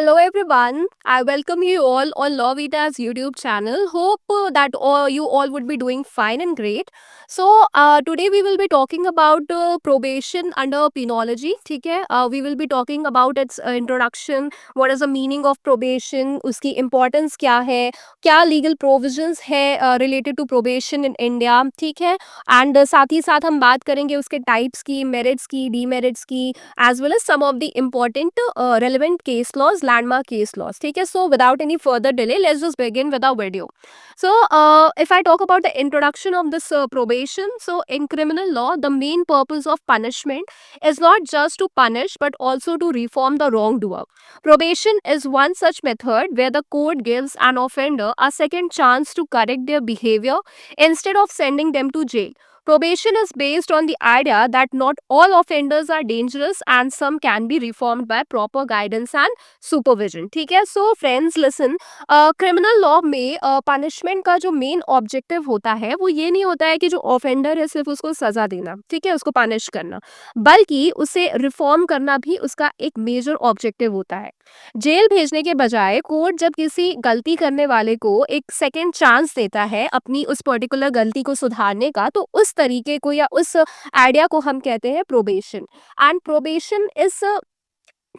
hello everyone. I welcome you all on Lovita's YouTube channel. Hope that you all would be doing fine and great. Today we will be talking about probation under penology. ठीक है? We will be talking about its introduction. What is the meaning of probation? उसकी importance क्या है? क्या legal provisions है related to probation in India? ठीक है? And साथ ही साथ हम बात करेंगे उसके types की, merits की, demerits की, as well as some of the important relevant case laws, landmark case laws. ठीक है, so without any further delay, let's just begin with our video. If I talk about the introduction of this probation, so in criminal law, the main purpose of punishment is not just to punish but also to reform the wrongdoer. Probation is one such method where the court gives an offender a second chance to correct their behavior instead of sending them to jail. Probation is based on the idea that not all offenders are dangerous and some can be reformed by proper guidance and supervision. ठीक है, so friends listen, criminal law में punishment का जो main objective होता है वो ये नहीं होता है कि जो ऑफेंडर है सिर्फ उसको सजा देना, ठीक है, उसको पनिश करना, बल्कि उसे रिफॉर्म करना भी उसका एक मेजर ऑब्जेक्टिव होता है. जेल भेजने के बजाय कोर्ट जब किसी गलती करने वाले को एक सेकेंड चांस देता है अपनी उस पर्टिकुलर गलती को सुधारने का, तो उस तरीके को या उस आइडिया को हम कहते हैं प्रोबेशन. एंड प्रोबेशन इस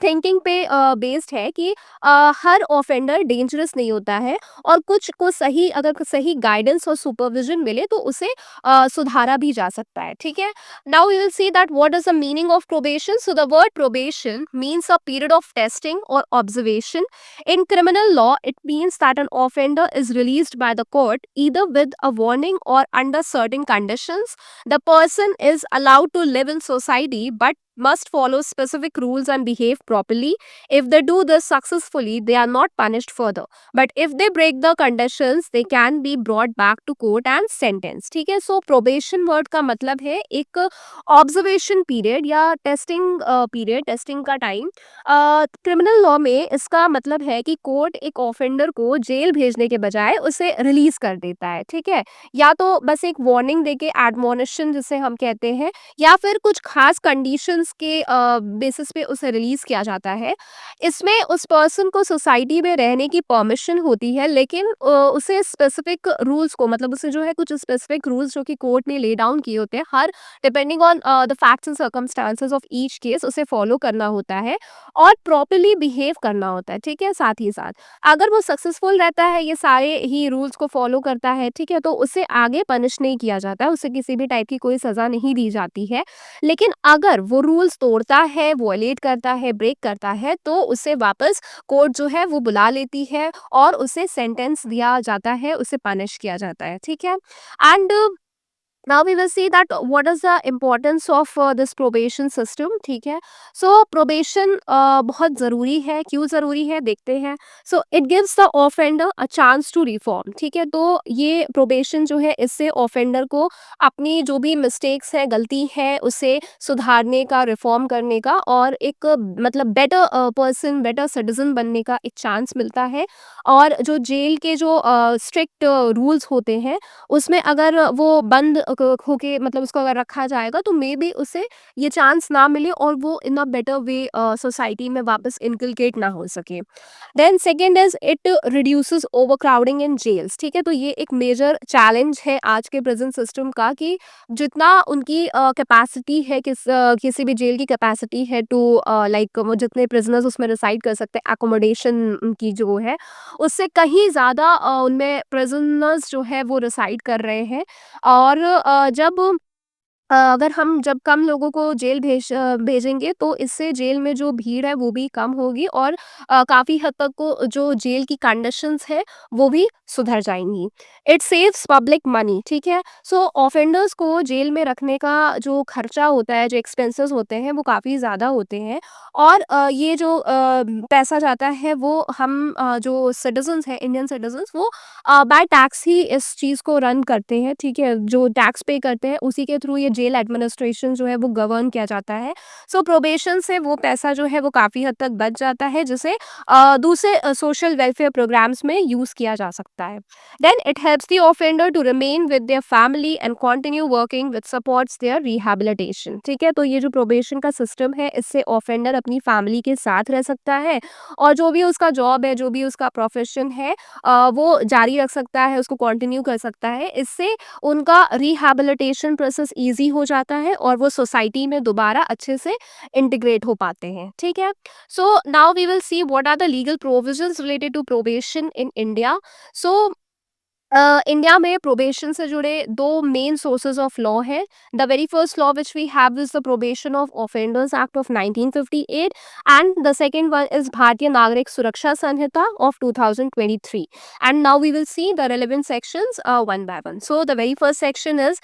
थिंकिंग पे बेस्ड है कि हर ऑफेंडर डेंजरस नहीं होता है और कुछ को सही, अगर सही गाइडेंस और सुपरविजन मिले तो उसे सुधारा भी जा सकता है. ठीक है, now you will see that what is the meaning of probation. So the word probation means a period of testing और observation. In criminal law, it means that an offender is released by the court either with a warning or under certain conditions. The person is allowed to live in society but must follow specific rules and behave properly. If they do this successfully, they are not punished further. But if they break the conditions, they can be brought back to court and sentenced. ठीक है, so probation word का मतलब है एक observation period या testing period, testing का time. Criminal law में इसका मतलब है कि कोर्ट एक ऑफेंडर को जेल भेजने के बजाय उसे रिलीज कर देता है. ठीक है, या तो बस एक वार्निंग देके, एडमोनिशन जिसे हम कहते हैं, या फिर कुछ खास कंडीशंस के बेसिस पे उसे रिलीज किया जाता है. इसमें उस पर्सन को सोसाइटी में रहने की परमिशन होती है, लेकिन उसे स्पेसिफिक रूल्स को, मतलब उसे जो है कुछ स्पेसिफिक रूल्स जो कि कोर्ट ने ले डाउन किए होते हैं, हर depending on the facts and circumstances of each case उसे फॉलो करना होता है और प्रॉपर्ली बिहेव करना होता है. ठीक है, साथ ही साथ अगर वो सक्सेसफुल रहता है, ये सारे ही रूल्स को फॉलो करता है, ठीक है, तो उसे आगे पनिश नहीं किया जाता है, उसे किसी भी टाइप की कोई सजा नहीं दी जाती है. लेकिन अगर वो रूल्स तोड़ता है, वॉयलेट करता है, ब्रेक करता है, तो उसे वापस कोर्ट जो है वो बुला लेती है और उसे सेंटेंस दिया जाता है, उसे पनिश किया जाता है. ठीक है, and now we will see that what is the importance of this probation system. ठीक है, so probation बहुत ज़रूरी है. क्यों ज़रूरी है देखते हैं. so it gives the offender a chance to reform. ठीक है, तो ये probation जो है इससे offender को अपनी जो भी mistakes है, गलती है, उसे सुधारने का, रिफॉर्म करने का और एक मतलब बेटर पर्सन, बेटर सिटीजन बनने का एक चांस मिलता है. और जो जेल के जो स्ट्रिक्ट रूल्स होते हैं उसमें अगर वो बंद होके, मतलब उसको अगर रखा जाएगा, तो मे बी उसे ये चांस ना मिले और वो इन अ बेटर वे सोसाइटी में वापस इनकलकेट ना हो सके. Then second is it reduces overcrowding in jails. ठीक है, तो ये एक मेजर चैलेंज है आज के प्रेजेंट सिस्टम का कि जितना उनकी कैपेसिटी है, किसी भी जेल की कैपेसिटी है टू लाइक वो जितने प्रिजनर्स उसमें रिसाइड कर सकते हैं, एकोमोडेशन उनकी जो है उससे कहीं ज़्यादा उनमें प्रिजनर्स जो है वो रिसाइड कर रहे हैं. और अगर हम जब कम लोगों को जेल भेजेंगे तो इससे जेल में जो भीड़ है वो भी कम होगी और काफ़ी हद तक को जो जेल की कंडीशंस है वो भी सुधर जाएंगी. It saves public money. ठीक है, सो ऑफेंडर्स को जेल में रखने का जो खर्चा होता है, जो एक्सपेंसेस होते हैं वो काफ़ी ज़्यादा होते हैं और ये जो पैसा जाता है वो हम जो सिटीजन्स हैं, इंडियन सिटीजन्स, वो बाय टैक्स ही इस चीज़ को रन करते हैं. ठीक है, जो टैक्स पे करते हैं उसी के थ्रू ये जेल एडमिनिस्ट्रेशन जो है वो गवर्न किया जाता है। सो प्रोबेशन से वो पैसा जो है वो काफ़ी हद तक बच जाता है, जिसे दूसरे सोशल वेलफेयर प्रोग्राम्स में यूज़ किया जा सकता है। Then it helps the offender to remain with their family and continue working which supports their rehabilitation. ठीक है, तो ये जो प्रोबेशन का सिस्टम है, इससे ऑफेंडर अपनी फैमिली के साथ रह सकता है और जो भी उसका जॉब है, जो भी उसका प्रोफेशन है, वो जारी रख सकता है, उसको कंटिन्यू कर सकता है। इससे उनका रिहैबिलिटेशन प्रोसेस ईज़ी हो जाता है और वो सोसाइटी में दोबारा अच्छे से इंटीग्रेट हो पाते हैं। ठीक है? So now we will see what are the legal provisions related to probation in India. So India में प्रोबेशन से जुड़े दो मेन सोर्सेज ऑफ लॉ है। The very first law which we have is the probation of offenders act of 1958 and the second one is Bharatiya Nagarik Suraksha Sanhita of 2023। And now we will see the relevant sections one by one. So the very first section is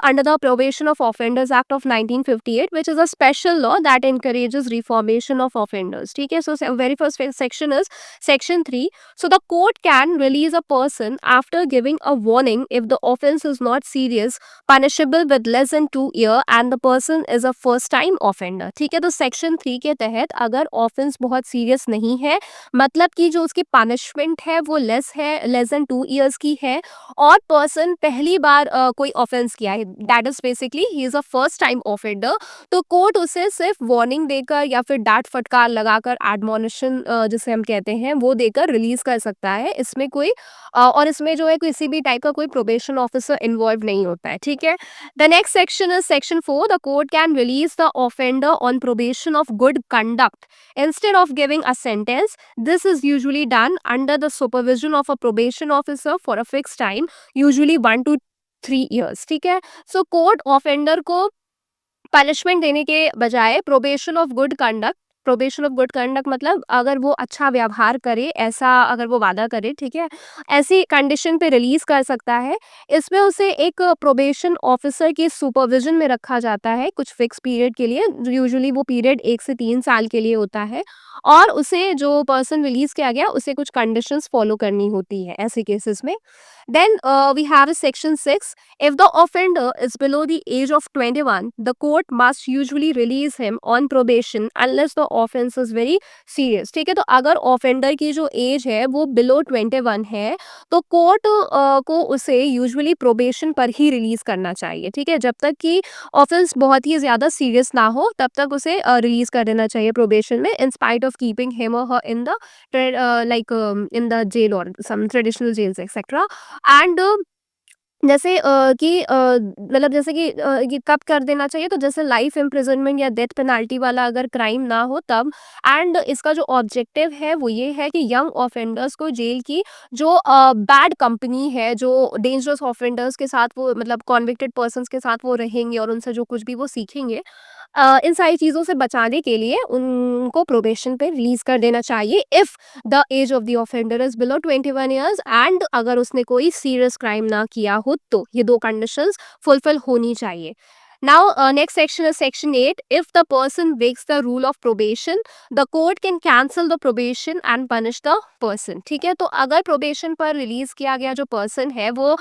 under the Probation of Offenders Act of 1958, which is a special law that encourages reformation of offenders. ठीक है, so very first section is section 3. So the court can release a person after giving a warning if the offense is not serious, punishable with less than 2 years and the person is a first time offender. ठीक है, तो section 3 के तहत अगर offence बहुत serious नहीं है, मतलब कि जो उसकी पनिशमेंट है वो लेस देन 2 years की है और पर्सन पहली बार कोई ऑफेंस किया है, that is basically he is a first time offender, तो कोर्ट उसे सिर्फ वार्निंग देकर या फिर डांट फटकार लगाकर एडमोनिशन जिसे हम कहते हैं वो देकर रिलीज कर सकता है। इसमें कोई और इसमें जो है किसी भी टाइप का कोई प्रोबेशन ऑफिसर इन्वॉल्व नहीं होता है। ठीक है, the next section is section 4। The court can release the offender on probation of good conduct instead of giving a sentence. This is usually done under the supervision of a probation officer for a fixed time, usually 1 to 3 years. ठीक है, सो court offender को punishment देने के बजाय probation of good conduct मतलब अगर वो अच्छा व्यवहार करे, ऐसा अगर वो वादा करे, ठीक है, ऐसी कंडीशन पे रिलीज कर सकता है। इसमें उसे एक प्रोबेशन ऑफिसर के सुपरविजन में रखा जाता है कुछ फिक्स पीरियड के लिए, यूजुअली वो पीरियड 1 से 3 साल के लिए होता है और उसे जो पर्सन रिलीज किया गया उसे कुछ कंडीशंस फॉलो करनी होती है ऐसे केसेस में। Then we have section 6। If the offender is below the age of 21, the court must usually release him on probation unless the offense is very serious. ठीक है, तो अगर ऑफेंडर की जो एज है वो बिलो 21 है तो कोर्ट को उसे यूजुअली प्रोबेशन पर ही रिलीज करना चाहिए। ठीक है, जब तक कि ऑफेंस बहुत ही ज़्यादा सीरियस ना हो तब तक उसे रिलीज कर देना चाहिए प्रोबेशन में, in spite of keeping him और her in the in the jail और some traditional jails etcetera. And जैसे कि मतलब जैसे कि ये कब कर देना चाहिए, तो जैसे लाइफ इम्प्रिजनमेंट या डेथ पेनाल्टी वाला अगर क्राइम ना हो तब। एंड इसका जो ऑब्जेक्टिव है वो ये है कि यंग ऑफेंडर्स को जेल की जो बैड कंपनी है, जो डेंजरस ऑफेंडर्स के साथ वो मतलब कॉन्विक्टेड पर्सन्स के साथ वो रहेंगे और उनसे जो कुछ भी वो सीखेंगे, इन सारी चीज़ों से बचाने के लिए उनको प्रोबेशन पे रिलीज कर देना चाहिए if the age of the offender is below 21 years and अगर उसने कोई सीरियस क्राइम ना किया हो तो ये दो कंडीशंस फुलफिल होनी चाहिए। Now, next section is section 8. If the person breaks the rule of probation, the court can cancel the probation and punish the person. ठीक है, तो अगर probation पर रिलीज किया गया जो person है वो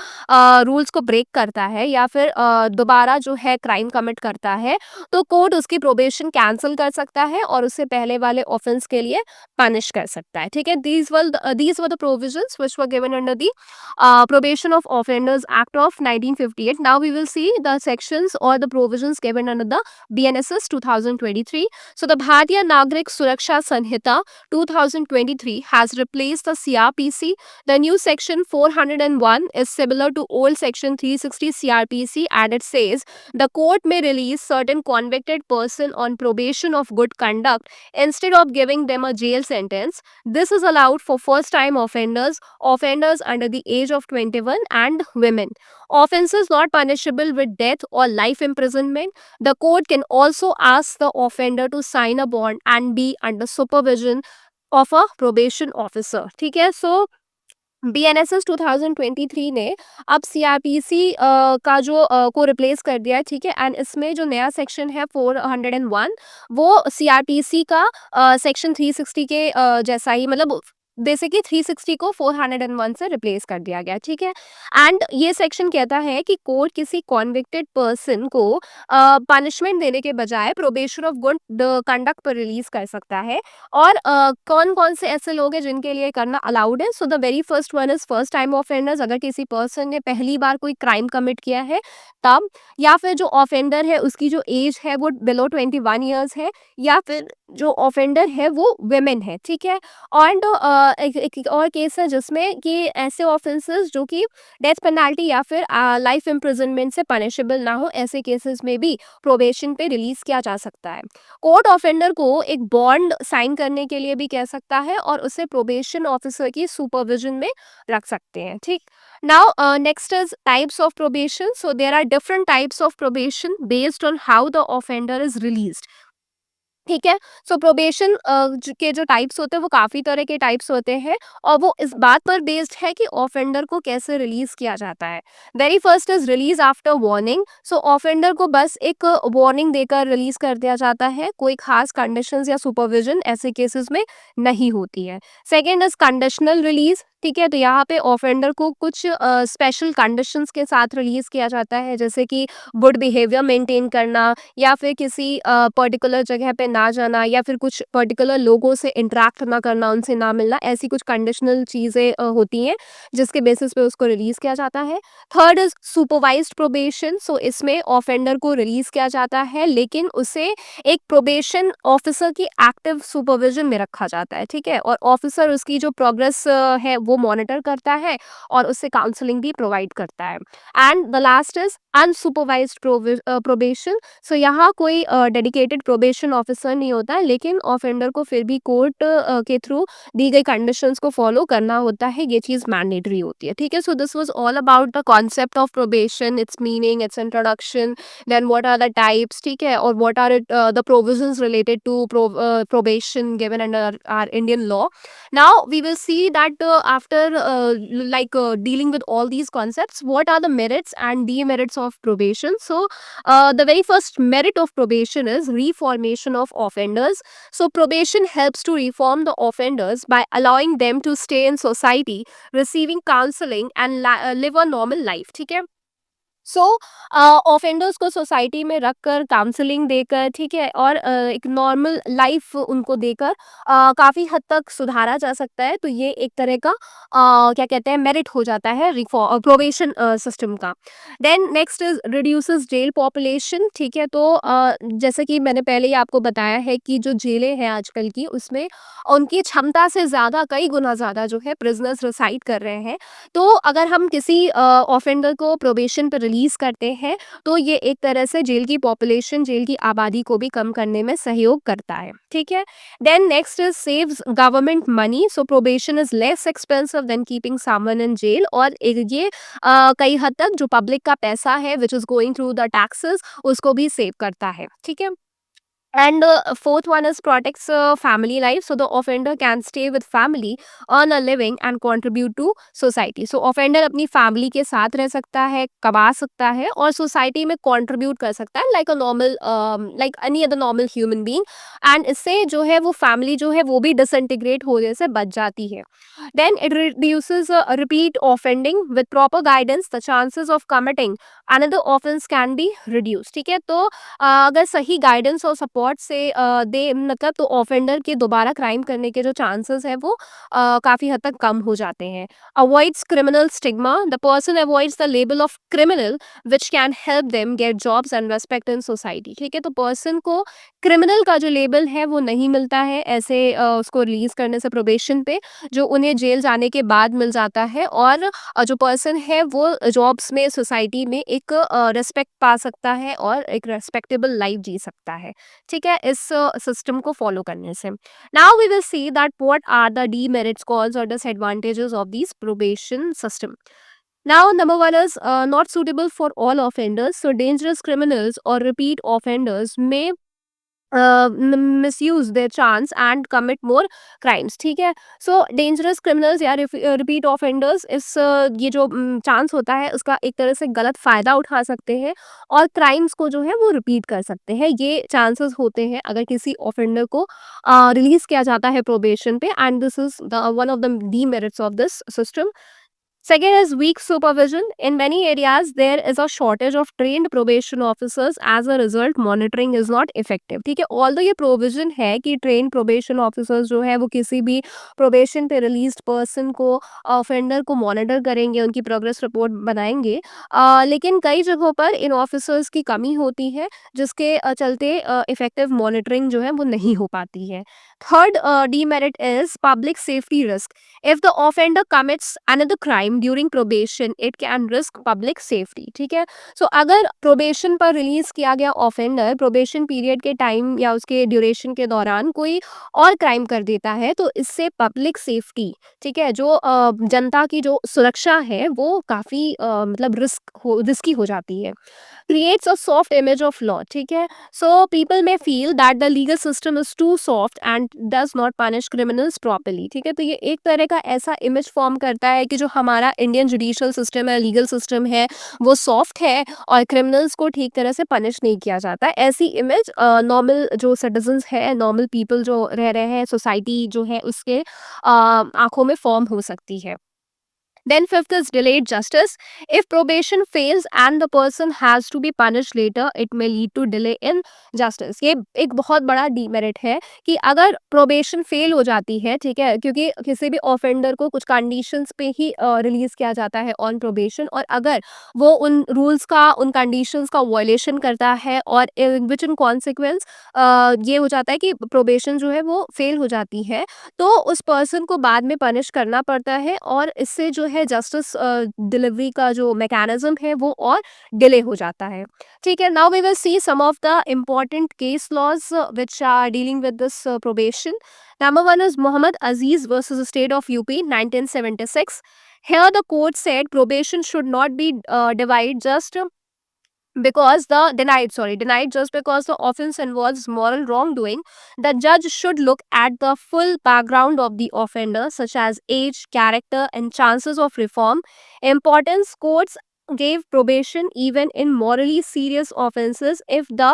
रूल्स को ब्रेक करता है या फिर दोबारा जो है क्राइम कमिट करता है तो कोर्ट उसकी प्रोबेशन कैंसिल कर सकता है और उससे पहले वाले ऑफेंस के लिए पनिश कर सकता है। ठीक है, these were the provisions which were given under the Probation of Offenders Act of 1958. Now we will see the sections or the provisions given under the BNSS 2023. So the Bharatiya Nagrik Suraksha Sanhita 2023 has replaced the CRPC. The new section 401 is similar to old section 360 CRPC and it says the court may release certain convicted person on probation of good conduct instead of giving them a jail sentence. This is allowed for first time offenders, offenders under the age of 21 and women. Offenses not punishable with death or life imprisonment. The court can also ask the offender to sign a bond and be under supervision of a probation officer. ठीक है, so BNSS 2023 ने अब CRPC का जो को replace कर दिया है। ठीक है, एंड इसमें जो नया सेक्शन है 401 वो CRPC का सेक्शन 360 के जैसा ही मतलब बेसिकली 360 को 401 से रिप्लेस कर दिया गया, ठीक है। एंड ये सेक्शन कहता है कि कोर्ट किसी कॉन्विक्टेड पर्सन को पनिशमेंट देने के बजाय प्रोबेशन ऑफ गुड कंडक्ट पर रिलीज कर सकता है। और कौन कौन से ऐसे लोग हैं जिनके लिए करना अलाउड है। So the very first one is first time offenders, अगर किसी पर्सन ने पहली बार कोई क्राइम कमिट किया है तब, या फिर जो ऑफेंडर है उसकी जो एज है वो बिलो 21 ईयर्स है, या फिर जो ऑफेंडर है वो वेमेन है, ठीक है। एंड एक और केस है जिसमें कि ऐसे ऑफेंसेस जो कि डेथ पेनाल्टी या फिर लाइफ इम्प्रिजनमेंट से पनिशेबल ना हो, ऐसे केसेस में भी प्रोबेशन पे रिलीज किया जा सकता है। कोर्ट ऑफेंडर को एक बॉन्ड साइन करने के लिए भी कह सकता है और उसे प्रोबेशन ऑफिसर की सुपरविजन में रख सकते हैं, ठीक। Now next is types of probation. So there are different types of probation based on how the offender is released, ठीक है। सो प्रोबेशन के जो टाइप्स होते हैं वो काफ़ी तरह के टाइप्स होते हैं, और वो इस बात पर बेस्ड है कि ऑफेंडर को कैसे रिलीज़ किया जाता है। Very first is release after warning. So offender को बस एक वार्निंग देकर रिलीज़ कर दिया जाता है, कोई खास कंडीशंस या सुपरविजन ऐसे केसेस में नहीं होती है। सेकेंड इज़ कंडीशनल रिलीज़, ठीक है। तो यहाँ पे ऑफेंडर को कुछ स्पेशल कंडीशंस के साथ रिलीज़ किया जाता है, जैसे कि गुड बिहेवियर मेंटेन करना, या फिर किसी पर्टिकुलर जगह पे ना जाना, या फिर कुछ पर्टिकुलर लोगों से इंटरेक्ट ना करना, उनसे ना मिलना, ऐसी कुछ कंडीशनल चीज़ें होती हैं जिसके बेसिस पे उसको रिलीज़ किया जाता है। Third is supervised probation. So इसमें ऑफेंडर को रिलीज़ किया जाता है, लेकिन उसे एक प्रोबेशन ऑफिसर की एक्टिव सुपरविजन में रखा जाता है, ठीक है। और ऑफिसर उसकी जो प्रोग्रेस है वो मॉनिटर करता है और उससे काउंसलिंग भी प्रोवाइड करता है। And the last is unsupervised probation. So यहाँ कोई डेडिकेटेड प्रोबेशन ऑफिसर नहीं होता है, लेकिन ऑफेंडर को फिर भी कोर्ट के थ्रू दी गई कंडीशंस को फॉलो करना होता है, ये चीज़ मैंडेटरी होती है, ठीक है। So this was all about the concept of probation, its meaning, its introduction, then what are the types, ठीक है, और what are it the provisions related to probation given under our Indian law. Now we will see that after dealing with all these concepts, what are the merits and demerits of probation. So the very first merit of probation is reformation of offenders. So probation helps to reform the offenders by allowing them to stay in society, receiving counseling and live a normal life, ठीक है। सो offenders को society में रखकर counselling देकर, ठीक है, और एक नॉर्मल लाइफ उनको देकर काफ़ी हद तक सुधारा जा सकता है। तो ये एक तरह का क्या कहते हैं, मेरिट हो जाता है प्रोबेशन सिस्टम का। Then next is reduces jail population, ठीक है। तो जैसे कि मैंने पहले ही आपको बताया है कि जो जेलें हैं आजकल की, उसमें उनकी क्षमता से ज़्यादा, कई गुना ज़्यादा जो है प्रिजनर्स रिसाइड कर रहे हैं। तो अगर हम किसी ऑफेंडर को प्रोबेशन पर रिलीज करते हैं, तो ये एक तरह से जेल की पॉपुलेशन, जेल की आबादी को भी कम करने में सहयोग करता है, ठीक है। Then next is saves government money. So probation is less expensive than keeping someone in jail, और ये कई हद तक जो पब्लिक का पैसा है which is going through the taxes, उसको भी सेव करता है, ठीक है। And fourth one is protects family life. So the offender can stay with family, earn a living and contribute to society. So offender अपनी family के साथ रह सकता है, कमा सकता है और society में contribute कर सकता है like a normal like any other normal human being. And इससे जो है वो family जो है वो भी disintegrate होने से बच जाती है. Then it reduces repeat offending. With proper guidance, the chances of committing another offense can be reduced. ठीक है, तो अगर सही गाइडेंस और सपोर्ट से दे मतलब, तो ऑफेंडर के दोबारा क्राइम करने के जो चांसेस है वो काफ़ी हद तक कम हो जाते हैं। Avoids criminal stigma. The person avoids the label of criminal which can help them get jobs and respect in society, ठीक है। तो पर्सन को क्रिमिनल का जो लेबल है वो नहीं मिलता है ऐसे उसको रिलीज करने से प्रोबेशन पे, जो उन्हें जेल जाने के बाद मिल जाता है, और जो पर्सन है वो जॉब्स में, सोसाइटी में एक रिस्पेक्ट पा सकता है और एक रेस्पेक्टेबल लाइफ जी सकता है, ठीक है, इस सिस्टम को फॉलो करने से। Now we will see that what are the demerits, cause और disadvantages of this probation system. Now, number one is not suitable for all offenders. So, dangerous criminals or repeat offenders may misuse their chance and commit more crimes, ठीक है। So dangerous criminals या repeat offenders इस ये जो chance होता है उसका एक तरह से गलत फायदा उठा सकते हैं और क्राइम्स को जो है वो रिपीट कर सकते हैं। ये चांसेस होते हैं अगर किसी ऑफेंडर को रिलीज किया जाता है प्रोबेशन पे, and this is the one of the demerits of this system. Second is weak supervision. In many areas, there is a shortage of trained probation officers. As a result, monitoring is not effective. ठीक है, although ये provision है कि train probation officers जो है वो किसी भी प्रोबेशन पे रिलीज्ड पर्सन को, ऑफेंडर को मॉनिटर करेंगे, उनकी प्रोग्रेस रिपोर्ट बनाएंगे, लेकिन कई जगहों पर इन ऑफिसर्स की कमी होती है जिसके चलते इफेक्टिव मॉनिटरिंग जो है वो नहीं हो पाती है। Third demerit is public safety risk. If the offender commits another crime during probation, it can risk public safety. ठीक है, सो अगर प्रोबेशन पर रिलीज किया गया ऑफेंडर प्रोबेशन पीरियड के टाइम या उसके ड्यूरेशन के दौरान कोई और क्राइम कर देता है तो इससे पब्लिक सेफ्टी, ठीक है, जो जनता की जो सुरक्षा है वो काफ़ी मतलब रिस्की हो जाती है। creates a soft image of law, ठीक है। So people may feel that the legal system is too soft and does not punish criminals properly, ठीक है। तो ये एक तरह का ऐसा इमेज फॉर्म करता है कि जो हमारा इंडियन जुडिशियल सिस्टम है, लीगल सिस्टम है, वो सॉफ्ट है और क्रिमिनल्स को ठीक तरह से पनिश नहीं किया जाता है। ऐसी इमेज नॉर्मल जो सिटीजन्स है, नॉर्मल पीपल जो रह रहे हैं, सोसाइटी जो है उसके आंखों में फॉर्म हो सकती है। Then fifth is delayed justice. If probation fails and the person has to be punished later, it may lead to delay in justice. ये एक बहुत बड़ा डीमेरिट है कि अगर प्रोबेशन फेल हो जाती है, ठीक है, क्योंकि किसी भी ऑफेंडर को कुछ कंडीशंस पे ही रिलीज किया जाता है ऑन प्रोबेशन, और अगर वो उन रूल्स का, उन कंडीशंस का वायलेशन करता है और विच इन कॉन्सिक्वेंस ये हो जाता है कि प्रोबेशन जो है वो फेल हो जाती है, तो उस पर्सन को बाद में पनिश करना पड़ता है और इससे जो है जस्टिस डिलीवरी का जो मैकेनिज्म है वो और डिले हो जाता है। ठीक है, now we will see some of the important case laws which are dealing with this probation. Number one is Muhammad Aziz versus the state of UP 1976. Here the court said probation should not be divided just because the denied just because the offense involves moral wrongdoing. The judge should look at the full background of the offender, such as age, character, and chances of reform. Importance: courts gave probation even in morally serious offenses if the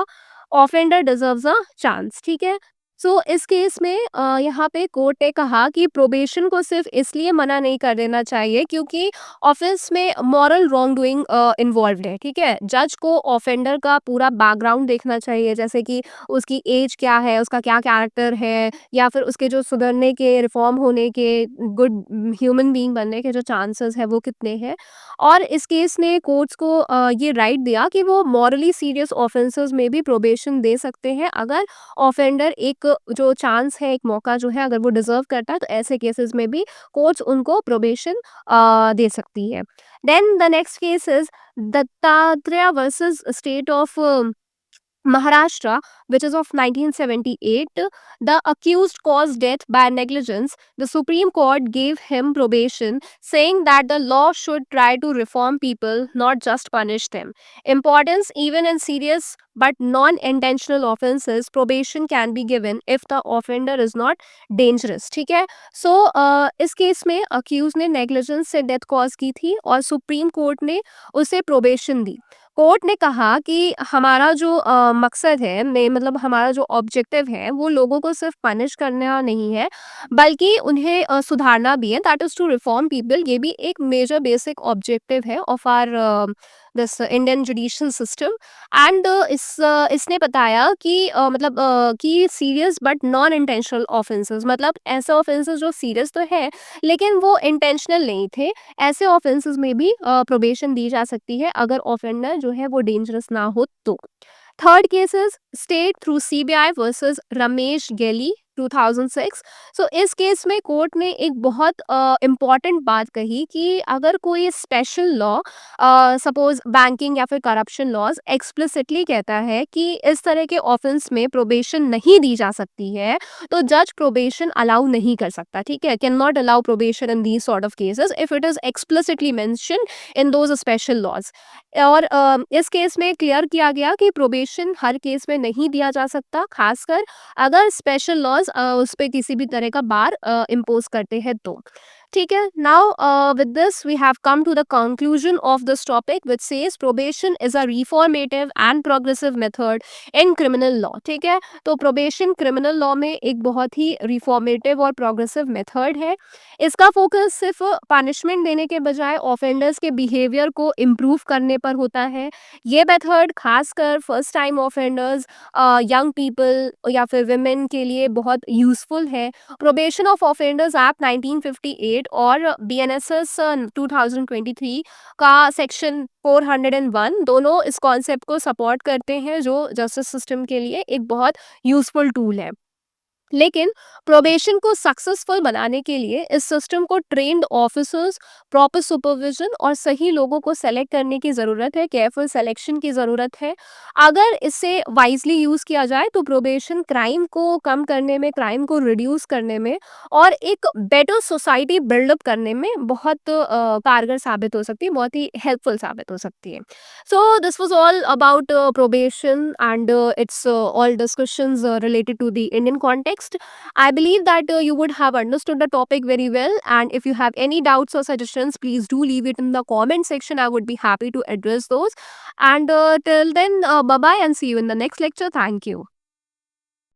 offender deserves a chance. ठीक है, सो इस case में यहाँ पे court ने कहा कि probation को सिर्फ इसलिए मना नहीं कर देना चाहिए क्योंकि ऑफेंस में मॉरल रॉन्ग डूइंग इन्वॉल्व्ड है। ठीक है, जज को ऑफेंडर का पूरा बैकग्राउंड देखना चाहिए, जैसे कि उसकी एज क्या है, उसका क्या कैरेक्टर है, या फिर उसके जो सुधरने के, रिफॉर्म होने के, गुड ह्यूमन बीइंग बनने के जो चांसेस है वो कितने हैं। और इस केस ने कोर्ट्स को ये राइट दिया कि वो मॉरली सीरियस ऑफेंसेस में भी प्रोबेशन दे सकते हैं अगर ऑफेंडर एक जो चांस है, एक मौका जो है, अगर वो डिजर्व करता है तो ऐसे केसेस में भी कोर्ट्स उनको प्रोबेशन दे सकती है। Then the next case is Dattatreya versus state of Maharashtra, which is of 1978, the accused caused death by negligence. The Supreme Court gave him probation, saying that the law should try to reform people, not just punish them. Importance: even in serious but non-intentional offenses, probation can be given if the offender is not dangerous. ठीक है, सो इस case में accused ने negligence से death cause की थी और supreme court ने उसे प्रोबेशन दी। कोर्ट ने कहा कि हमारा जो मकसद है, मतलब हमारा जो ऑब्जेक्टिव है वो लोगों को सिर्फ पनिश करना नहीं है बल्कि उन्हें सुधारना भी है, that is to reform people. ये भी एक मेजर बेसिक ऑब्जेक्टिव है of our this Indian judicial system. And इसने बताया कि मतलब कि serious but non intentional offences, मतलब ऐसे ऑफेंसेस जो सीरियस तो है लेकिन वो इंटेंशनल नहीं थे, ऐसे ऑफेंसेस में भी प्रोबेशन दी जा सकती है अगर ऑफेंडर जो है वो डेंजरस ना हो तो। Third cases, state through CBI versus Ramesh गेली 2006। सो इस केस में कोर्ट ने एक बहुत इम्पॉर्टेंट बात कही कि अगर कोई स्पेशल लॉ, सपोज बैंकिंग या फिर करप्शन लॉज एक्सप्लिसिटली कहता है कि इस तरह के ऑफेंस में प्रोबेशन नहीं दी जा सकती है, तो जज प्रोबेशन अलाउ नहीं कर सकता, ठीक है, can not allow probation in these sort of cases if it is explicitly mention in those special laws. और इस केस में क्लियर किया गया कि प्रोबेशन हर केस में नहीं दिया जा सकता, खासकर अगर स्पेशल लॉज उस पे किसी भी तरह का बार इम्पोज करते हैं तो। ठीक है, now with this we have come to the conclusion of this topic which says probation is a reformative and progressive method in criminal law. ठीक है, तो प्रोबेशन क्रिमिनल लॉ में एक बहुत ही रिफॉर्मेटिव और प्रोग्रेसिव मेथड है। इसका फोकस सिर्फ पनिशमेंट देने के बजाय ऑफेंडर्स के बिहेवियर को इम्प्रूव करने पर होता है। ये मेथड खासकर first time offenders, young people या फिर वुमेन के लिए बहुत यूजफुल है। प्रोबेशन ऑफ ऑफेंडर्स एक्ट 1958 और बीएनएसएस 2023 का सेक्शन 401 दोनों इस कॉन्सेप्ट को सपोर्ट करते हैं, जो जस्टिस सिस्टम के लिए एक बहुत यूजफुल टूल है। लेकिन प्रोबेशन को सक्सेसफुल बनाने के लिए इस सिस्टम को ट्रेन्ड ऑफिसर्स, प्रॉपर सुपरविजन और सही लोगों को सेलेक्ट करने की ज़रूरत है, केयरफुल सिलेक्शन की ज़रूरत है। अगर इसे वाइजली यूज़ किया जाए तो प्रोबेशन क्राइम को कम करने में, क्राइम को रिड्यूस करने में और एक बेटर सोसाइटी बिल्डअप करने में बहुत कारगर साबित हो सकती है, बहुत ही हेल्पफुल साबित हो सकती है। So this was all about probation and its all discussions related to the Indian context. I believe that you would have understood the topic very well. And if you have any doubts or suggestions, please do leave it in the comment section. I would be happy to address those. And till then, bye bye and see you in the next lecture. Thank you.